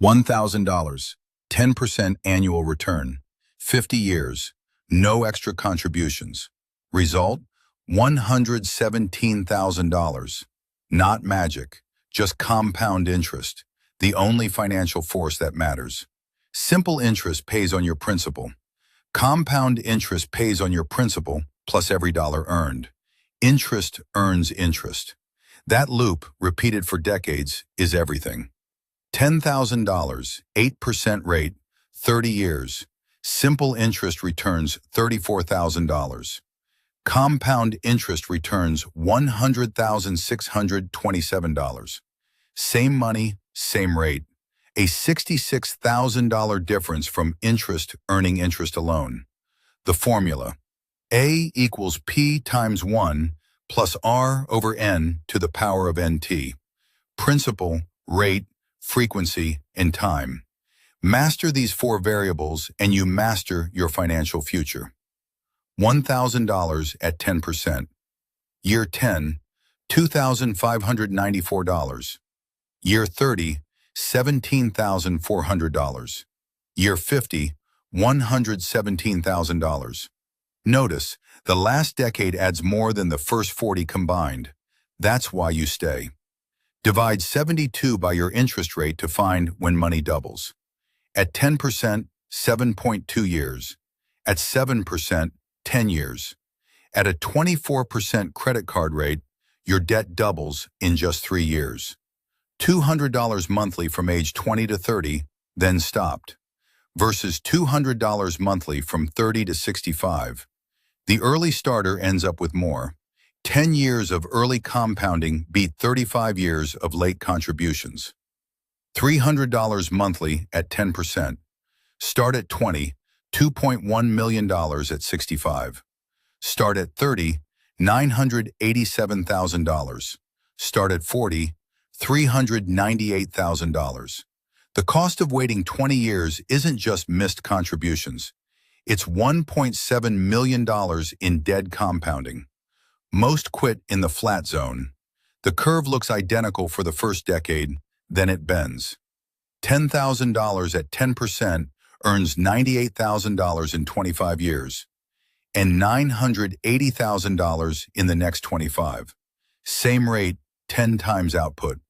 $1,000, 10% annual return, 50 years, no extra contributions. Result, $117,000. Not magic, just compound interest, the only financial force that matters. Simple interest pays on your principal. Compound interest pays on your principal plus every dollar earned. Interest earns interest. That loop, repeated for decades, is everything. $10,000, 8% rate, 30 years. Simple interest returns $34,000. Compound interest returns $100,627. Same money, same rate. A $66,000 difference from interest earning interest alone. The formula: A equals P times 1 plus R over N to the power of NT. Principal, rate, frequency, and time. Master these four variables and you master your financial future. $1,000 at 10%. Year 10, $2,594. Year 30, $17,400. Year 50, $117,000. Notice, the last decade adds more than the first 40 combined. That's why you stay. Divide 72 by your interest rate to find when money doubles. At 10%, 7.2 years. At 7%, 10 years. At a 24% credit card rate, your debt doubles in just 3 years. $200 monthly from age 20 to 30, then stopped. Versus $200 monthly from 30 to 65. The early starter ends up with more. 10 years of early compounding beat 35 years of late contributions. $300 monthly at 10%. Start at 20, $2.1 million at 65. Start at 30, $987,000. Start at 40, $398,000. The cost of waiting 20 years isn't just missed contributions. It's $1.7 million in dead compounding. Most quit in the flat zone. The curve looks identical for the first decade, then it bends. $10,000 at 10% earns $98,000 in 25 years, and $980,000 in the next 25. Same rate, 10 times output.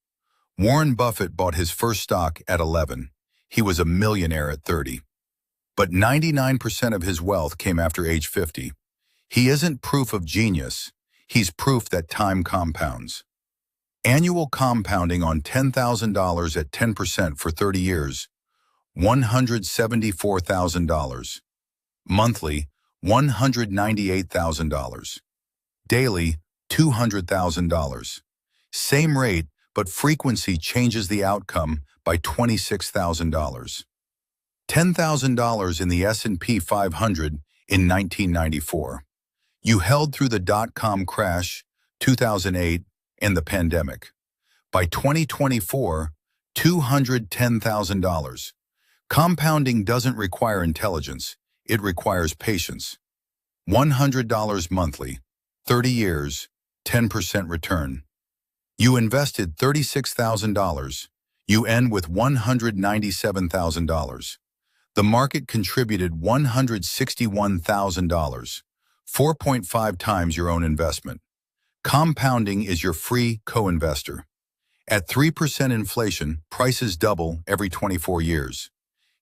Warren Buffett bought his first stock at 11. He was a millionaire at 30. But 99% of his wealth came after age 50. He isn't proof of genius. He's proof that time compounds. Annual compounding on $10,000 at 10% for 30 years, $174,000. Monthly, $198,000. Daily, $200,000. Same rate, but frequency changes the outcome by $26,000. $10,000 in the S&P 500 in 1994. You held through the dot-com crash, 2008, and the pandemic. By 2024, $210,000. Compounding doesn't require intelligence, it requires patience. $100 monthly, 30 years, 10% return. You invested $36,000. You end with $197,000. The market contributed $161,000, 4.5 times your own investment. Compounding is your free co-investor. At 3% inflation, prices double every 24 years.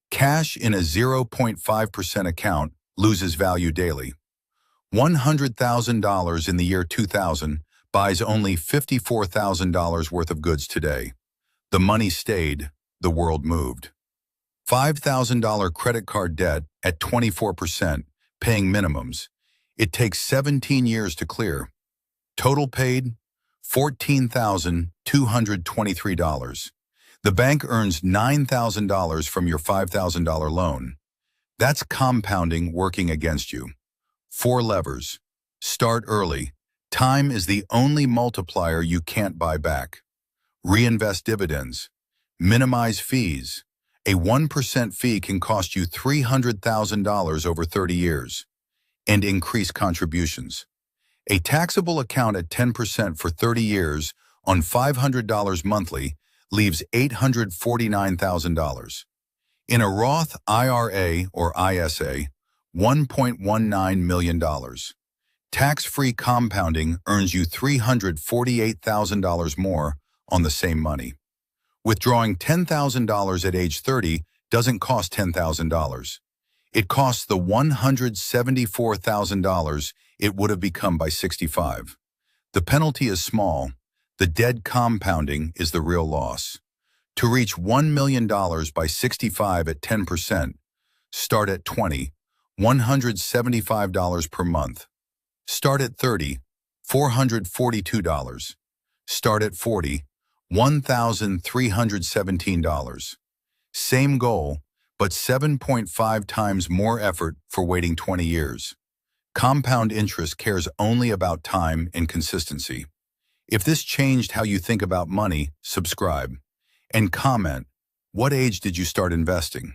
Cash in a 0.5% account loses value daily. $100,000 in the year 2000 buys only $54,000 worth of goods today. The money stayed, the world moved. $5,000 credit card debt at 24%, paying minimums. It takes 17 years to clear. Total paid, $14,223. The bank earns $9,000 from your $5,000 loan. That's compounding working against you. 4 levers. Start early. Time is the only multiplier you can't buy back. Reinvest dividends. Minimize fees. A 1% fee can cost you $300,000 over 30 years. And increase contributions. A taxable account at 10% for 30 years on $500 monthly leaves $849,000. In a Roth IRA or ISA, $1.19 million. Tax-free compounding earns you $348,000 more on the same money. Withdrawing $10,000 at age 30 doesn't cost $10,000. It costs the $174,000 it would have become by 65. The penalty is small. The dead compounding is the real loss. To reach $1 million by 65 at 10%, start at 20, $175 per month. Start at 30, $442. Start at 40, $1,317. Same goal, but 7.5 times more effort for waiting 20 years. Compound interest cares only about time and consistency. If this changed how you think about money, subscribe. And comment, what age did you start investing?